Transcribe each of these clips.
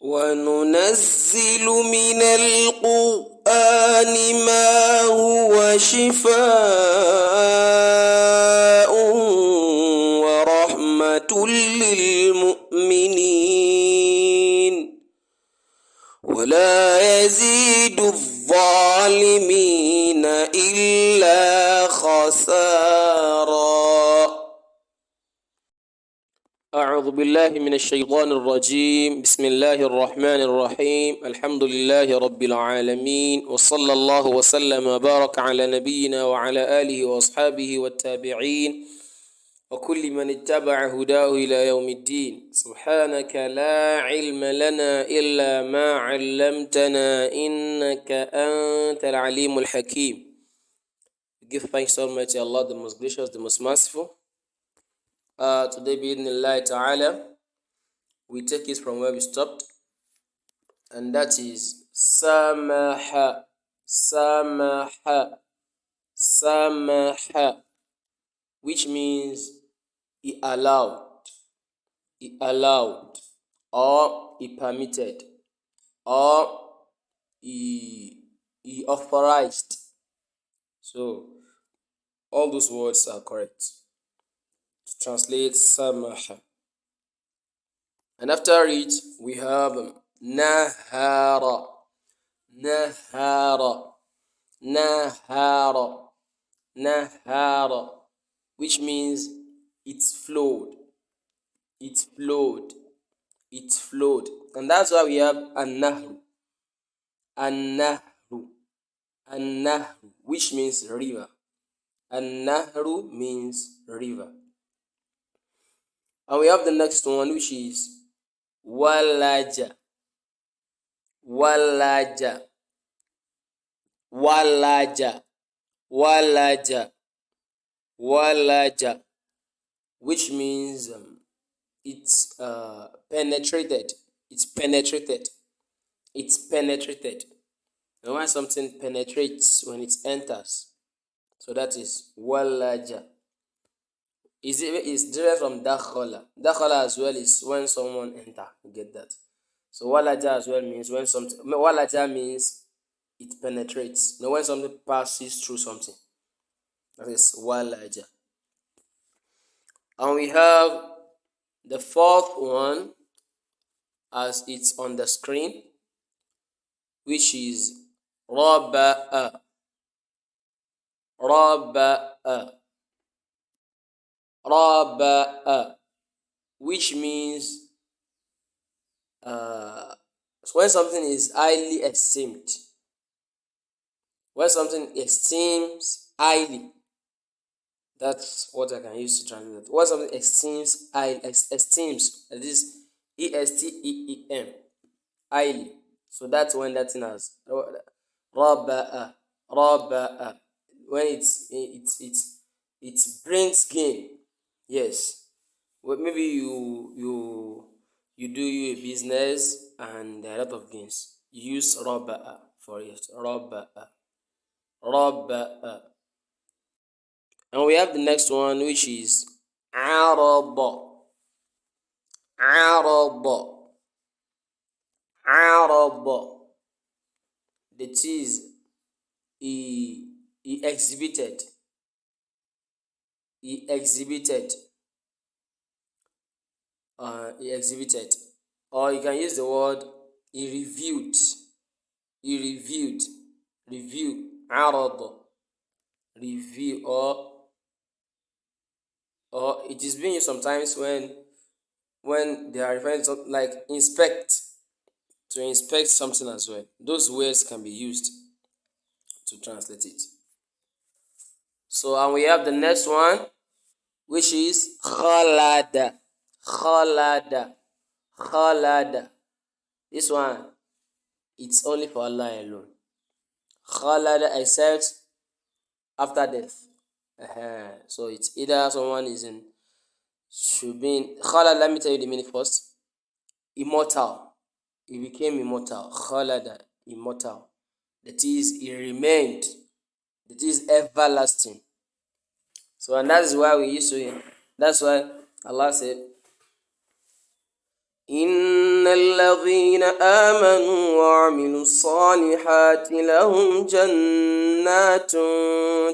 وننزل من القرآن ما هو شفاء ورحمة للمؤمنين ولا يزيد الظالمين إلا خسارا. أعوذ بالله من الشيطان الرجيم. بسم الله الرحمن الرحيم. الحمد لله رب العالمين، وصلى الله وسلم وبارك على نبينا وعلى آله وأصحابه والتابعين وكل من اتبع هداه إلى يوم الدين. سبحانك لا علم لنا إلا ما علمتنا إنك أنت العليم الحكيم. Give thanks to Almighty Allah, the most gracious, the most merciful. Today, bi'idhnillahi ta'ala, we take it from where we stopped, and that is samaha, samaha, samaha, which means he allowed, or he permitted, or he authorized. So all those words are correct to translate samaha. And after it, we have nahara, nahara, nahara, nahara, which means it flowed, it flowed, it flowed. And that's why we have an-nahru, an-nahru, an-nahru, which means river. An-nahru means river. And we have the next one, which is walaja, walaja, walaja, walaja, walaja, which means it's penetrated, it's penetrated, it's penetrated. And when something penetrates, when it enters, so that is walaja. It's different from dakhala. Dakhala as well is when someone enter. You get that? So walaja as well means when something. Walaja means it penetrates. Now when something passes through something, that is walaja. And we have the fourth one, as it's on the screen, which is raba'a, raba'a, raba'a, which means when something is highly esteemed, when something esteems highly, that's what I can use to translate. When something esteems, esteems, that is esteem, highly. So that's when that thing has raba'a, raba'a, when it brings gain. Yes, well, maybe you do a business and there are a lot of gains. You use raba'a for it. Raba'a, raba'a. And we have the next one, which is araba, araba, araba. That is he exhibited, he exhibited, he exhibited. Or you can use the word he reviewed, he reviewed, review, arada, review, or it is being used sometimes when they are referring to like inspect, to inspect something as well. Those words can be used to translate it. So and we have the next one, which is khalada, khalada, khalada. This one, it's only for Allah alone. Khalada, except after death. So it's either someone is in, should be in khalad. Let me tell you the meaning first. Immortal. He became immortal. Khalada, immortal. That is, he remained. That is everlasting. So and that's why we used to. That's why Allah said, "In الذين آمنوا وعملوا الصالحات لهم جنات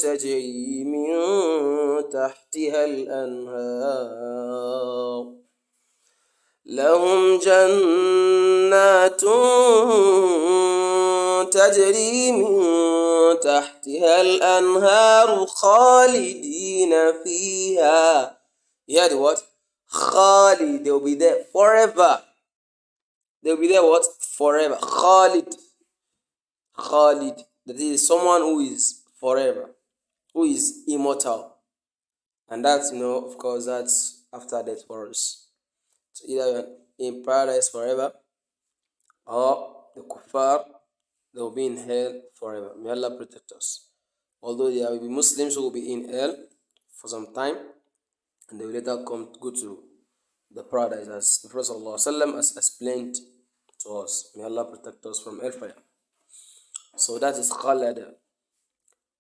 تجري من تحتها الأنهار لهم جنات تجري من تحتها الأنهار خالدين فيها. You heard the word? Khalid. They will be there forever. They will be there what? Forever. Khalid. Khalid. That is someone who is forever, who is immortal. And that's, of course, that's after death for us. So either you're in paradise forever, or the kuffar, they will be in hell forever. May Allah protect us. Although there will be Muslims who will be in hell for some time, and they will later go to the paradise, as the Prophet ﷺ has explained to us. May Allah protect us from hellfire. So that is khalada.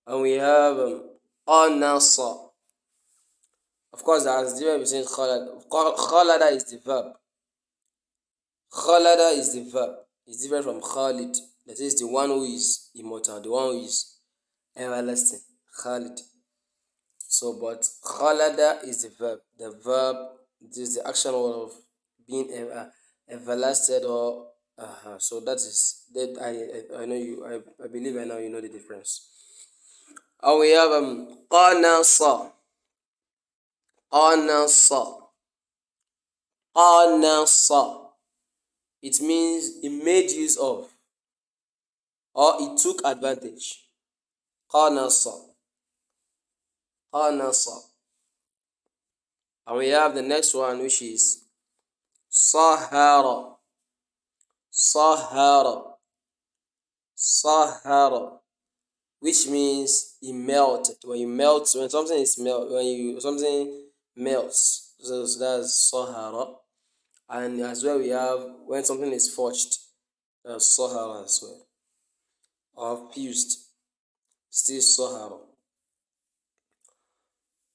And we have anasa. Of course, there is difference between khalada. Khalada is the verb. Khalada is the verb. It's different from Khalid. That is the one who is immortal, the one who is everlasting. Khalid. So, but Khalada is the verb. The verb is the action of being everlasting or so that is that I know you I believe I know you know the difference. And we have qanasa. Qanasa. Qanasa. It means he made use of, or he took advantage. Qanasa. Qanasa. And we have the next one, which is sahara. Sahara. Sahara. Which means he melted. When something is something melts. So that's sahara. And as well we have when something is forged. That's sahara as well. Or fused. Still sahara.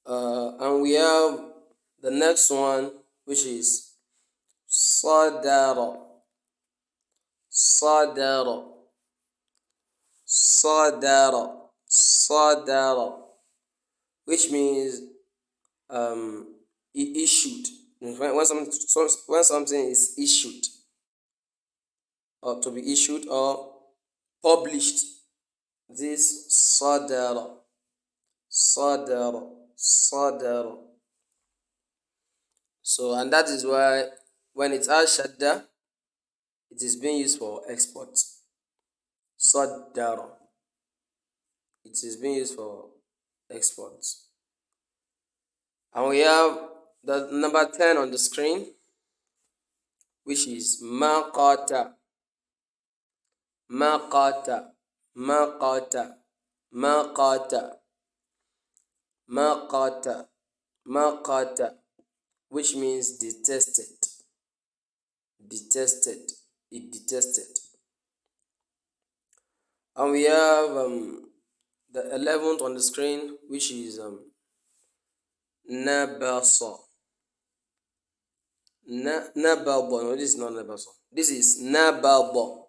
And we have the next one, which is sadara. Sadara. Sadara. Sadara. Which means it issued. When something is issued, or to be issued, or published, this sadara. Sadara. Sadara. So, and that is why when it has shadda, it is being used for export. Sadara. It is being used for exports. And we have the number 10 on the screen, which is maqata. Maqata. Maqata. Maqata. Maqata. Maqata. Which means detested. Detested. It detested. And we have the 11th on the screen, which is nabasa. Nababa. No, this is not nabasa. This is nababa.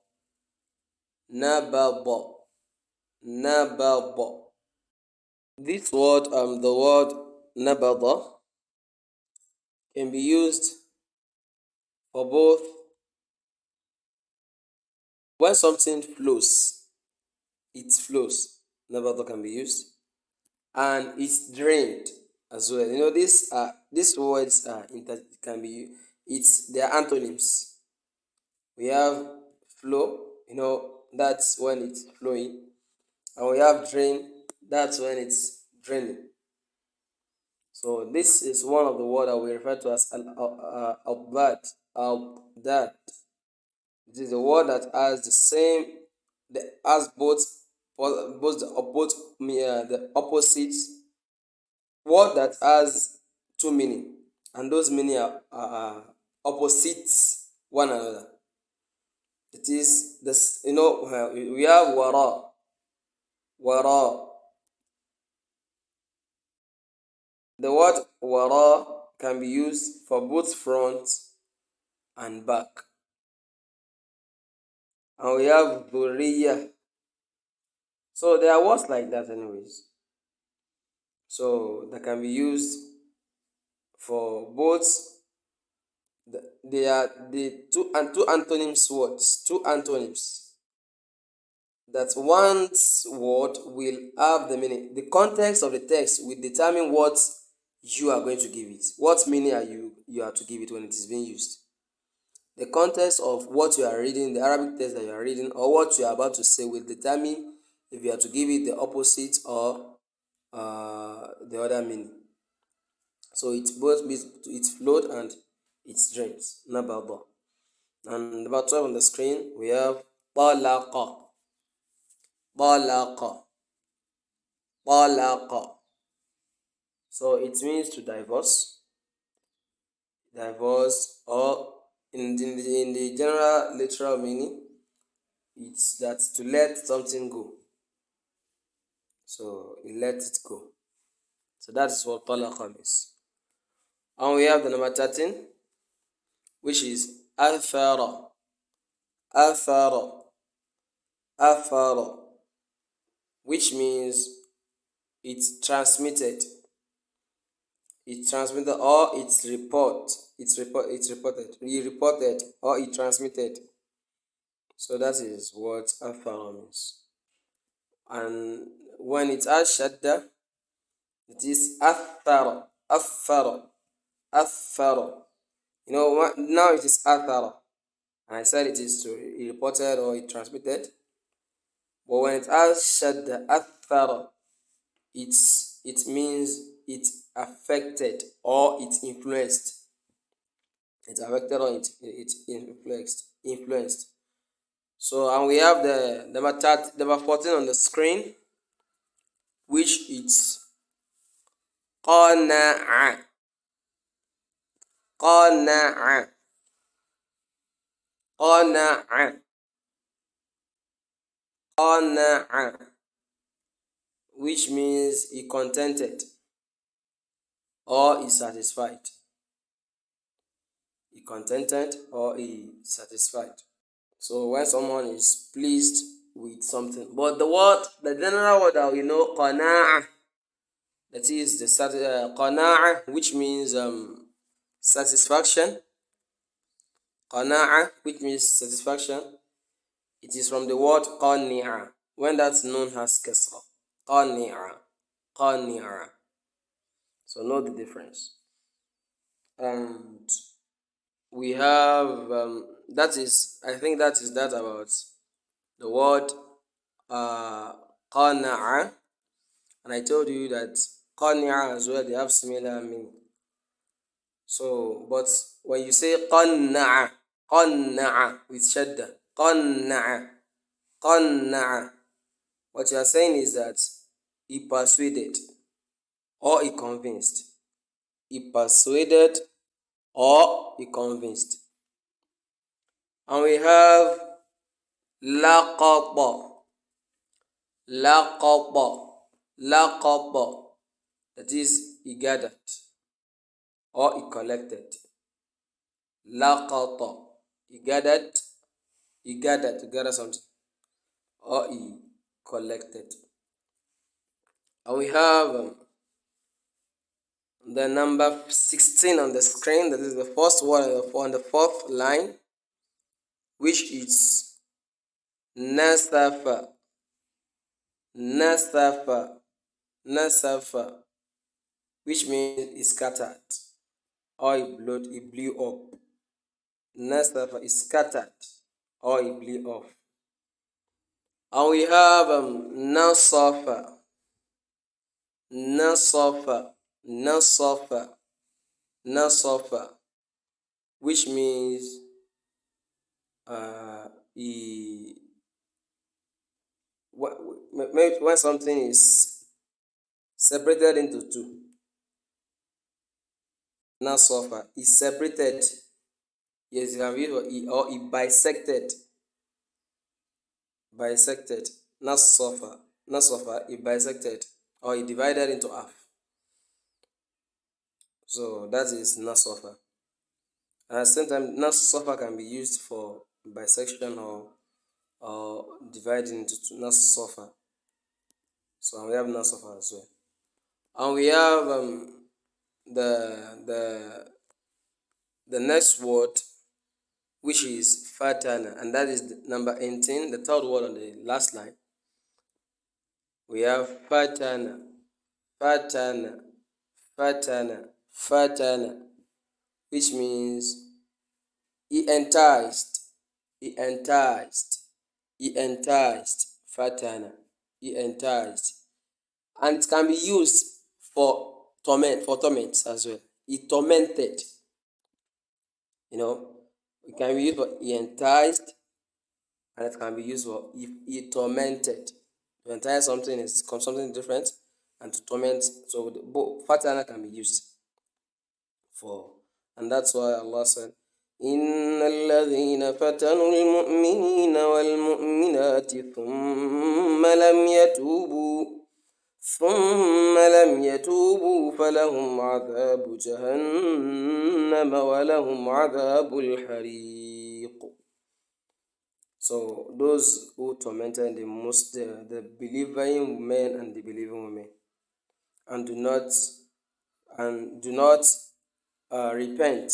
Nababa. Nababa. This word, the word nabada, can be used for both when something flows. It flows. Nabada can be used, and it's drained as well. These words can be, it's their antonyms. We have flow, that's when it's flowing, and we have drain, that's when it's draining. So this is one of the words that we refer to as al-abad. Al-that. It is a word that has the same, has the opposites. Word that has two meaning, and those meaning are opposites one another. It is this, we have wara. Wara. The word wara can be used for both front and back. and we have dhurriya. So there are words like that anyways. So that can be used for both. They are the two antonyms words, two antonyms. That one word will have the meaning. The context of the text will determine what you are going to give it. What meaning you are to give it when it is being used. The context of what you are reading, the Arabic text that you are reading, or what you are about to say will determine if you are to give it the opposite or the other meaning. So it's both its float and its dreams. Nababa. And about 12 on the screen, we have talaqa, talaqa, talaqa. So it means to divorce, or in the general literal meaning, it's that to let something go. So you let it go. So that is what talaqa means. And we have the number 13, which is athara, athara, athara, which means it's transmitted. It's transmitted, or it's reported. He reported or he transmitted. So that is what athara means. And when it has shadda, it is athara, athara, athara. Now it is athara. And I said it is to he reported or he transmitted. But when it has shadda, athara, it means it affected or it influenced. It affected or it influenced. So, and we have the number 14 on the screen, which is qana'a, qana'a, qana'a, qana'a, which means he contented or is satisfied. He contented or he satisfied. So when someone is pleased with something, but the general word that we know, qana'a, that is the qana'a, which means satisfaction. Qana'a, which means satisfaction. It is from the word qani'a, when that's known as kasra. Qani'a, qani'a. So know the difference. And we have I think that is that about the word qana'a. And I told you that qani'a as well, they have similar meaning. So, but when you say qanna'a, qanna'a with shadda, qanna'a, qanna'a, what you are saying is that he persuaded or he convinced. He persuaded or he convinced. And we have laqaba, laqaba, laqaba, that is he gathered or he collected. Laqata, he gathered to gather something, or he collected. And we have the number 16 on the screen. That is the first one on the fourth line, which is nasafa, nasafa, nasafa, which means he scattered or he blew up. Nasafa is scattered or he blew off. And we have nasafa, nasafa, nasafa, nasafa, which means he when something is separated into two. Nasafa is separated. Yes, you can read or he bisected. Bisected. Nasafa, nasafa, he bisected or he divided into half. So that is nasafa. And at the same time, nasafa can be used for bisection or or divided into two, nasafa. So we have nasafa as well. And we have the the the next word, which is fatana, and that is number 18, the third word on the last line. We have fatana, fatana, fatana, fatana, which means he enticed, he enticed, he enticed, fatana, he enticed. And it can be used for torment as well. He tormented, you know. It can be used for he enticed, and it can be used for if he tormented. To entice something is something different, and to torment, so both fatana can be used for. And that's why Allah said, إن الذين فتنوا المؤمنين والمؤمنات ثم لم يتوبوا فلهم عذاب جهنم ولهم عذاب الحريق. So those who tormented the believing men and the believing women, and do not repent,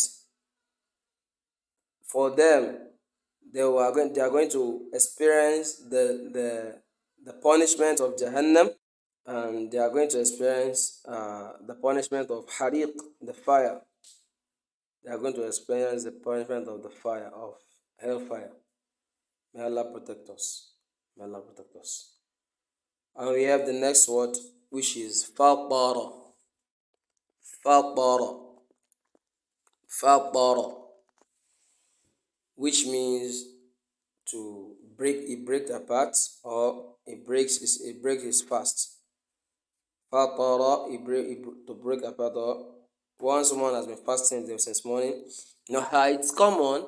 for them they are going to experience the punishment of Jahannam, and they are going to experience the punishment of Hariq, the fire. They are going to experience the punishment of the fire, of hellfire. May Allah protect us. May Allah protect us. And we have the next word, which is fatara. Fatara. Fatara. Which means to break, it breaks apart, or it breaks his fast. Fatara, to break apart, or once someone has been fasting since morning, it's common.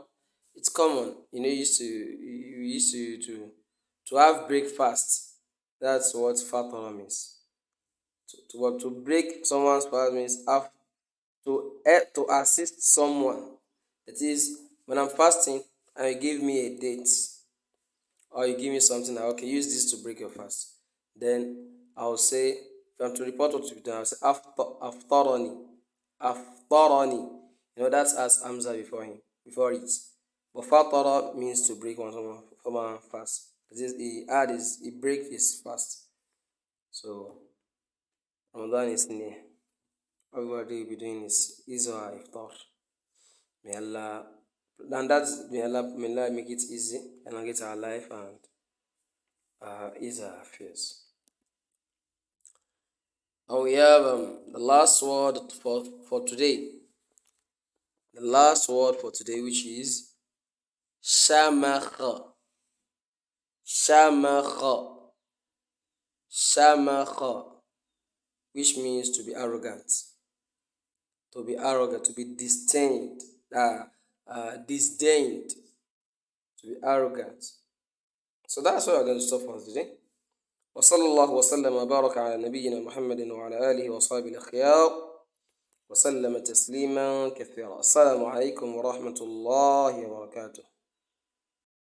It's common. You used to have breakfast. That's what fatara means. To break someone's fast means to assist someone. That is, when I'm fasting and you give me a date, or you give me something like, okay, use this to break your fast, then I'll say, if I'm to report what you've done, I'll say aftarani, aftarani. That's as Hamza before it. But fatara means to break someone fast. That is, he break his fast. So Ramadan is near. All we will be doing is our iftar. May Allah, may Allah make it easy and get our life and ease our affairs. And we have the last word for today. The last word for today, which is shamakha. Shamakha. Shamakha, which means to be arrogant. To be arrogant, to be disdained, disdained, to be arrogant. So that's what we're going to stop for today. وصلى الله وسلم وبارك على نبينا محمد وعلى آله وصحبه الأخيار وسلم تسليما كثيرا. السلام عليكم ورحمة الله وبركاته.